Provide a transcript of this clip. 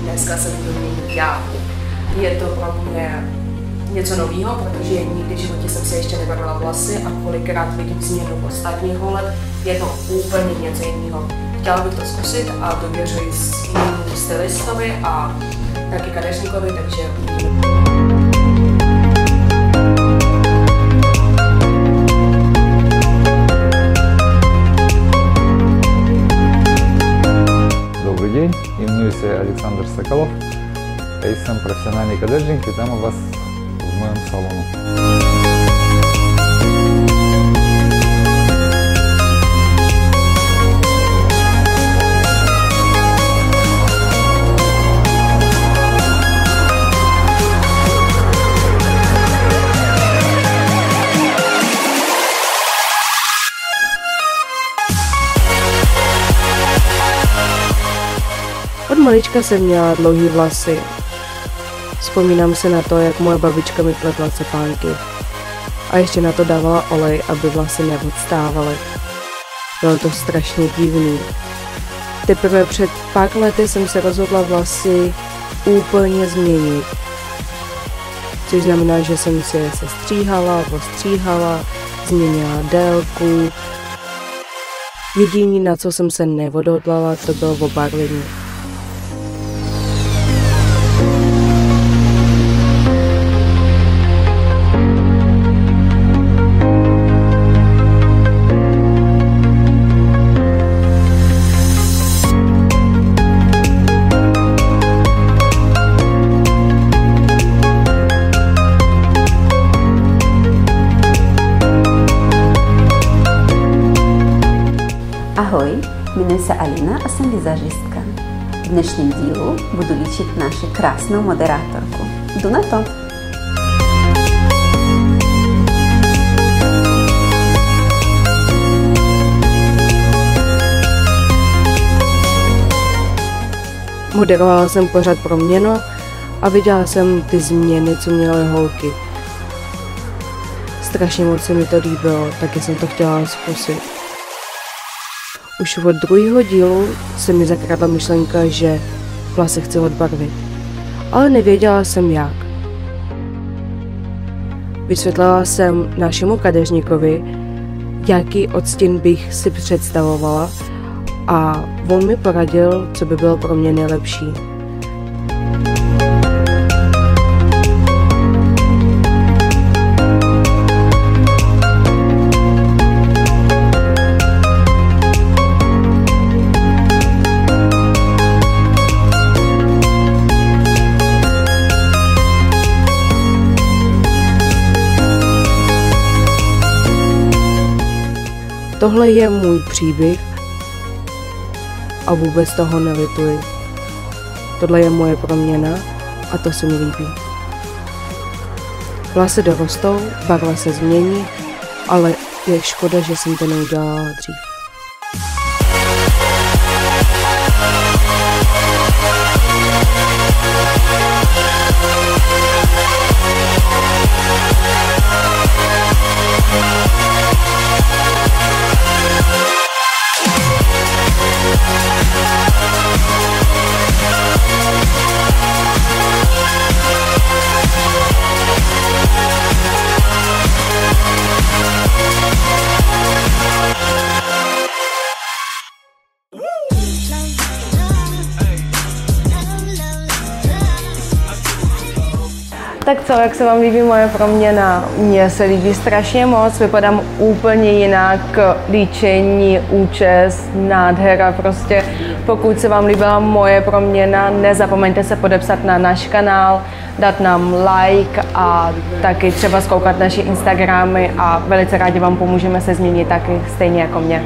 dneska se budu měnit já. Je to pro mě něco nového, protože nikdy v životě jsem si ještě nebarvila vlasy a kolikrát vidím změnu ostatních holek, je to úplně něco jiného. Chtěla bych to zkusit a důvěřuji svému stylistovi a taky kadeřníkovi, takže Добрый день, именуюся Александр Соколов. Я сам профессиональный кадржник, и там у вас в моем салоне. Od malička jsem měla dlouhé vlasy. Vzpomínám se na to, jak moje babička mi pletla cepánky. A ještě na to dávala olej, aby vlasy neodstávaly. Bylo to strašně divný. Teprve před pár lety jsem se rozhodla vlasy úplně změnit. Což znamená, že jsem si je sestříhala, ostříhala, změnila délku. Jediné, na co jsem se neodhodlala, to bylo obarvení. Ahoj, jmenuji se Alina a jsem vizažistka. V dnešním dílu budu líčit naši krásnou moderátorku. Jdu na to! Moderovala jsem pořád Proměno a viděla jsem ty změny, co měly holky. Strašně moc se mi to líbilo, taky jsem to chtěla zkusit. Už od druhého dílu se mi zakradla myšlenka, že vlasy chci odbarvit, ale nevěděla jsem jak. Vysvětlila jsem našemu kadeřníkovi, jaký odstín bych si představovala a on mi poradil, co by bylo pro mě nejlepší. Tohle je můj příběh a vůbec toho nelituji. Tohle je moje proměna a to se mi líbí. Vlasy dorostou, barva se změní, ale je škoda, že jsem to neudělala dřív. Tak co, jak se vám líbí moje proměna? Mně se líbí strašně moc, vypadám úplně jinak, líčení, účes, nádhera prostě. Pokud se vám líbila moje proměna, nezapomeňte se podepsat na náš kanál, dát nám like a taky třeba zkoukat naše Instagramy a velice rádi vám pomůžeme se změnit taky stejně jako mě.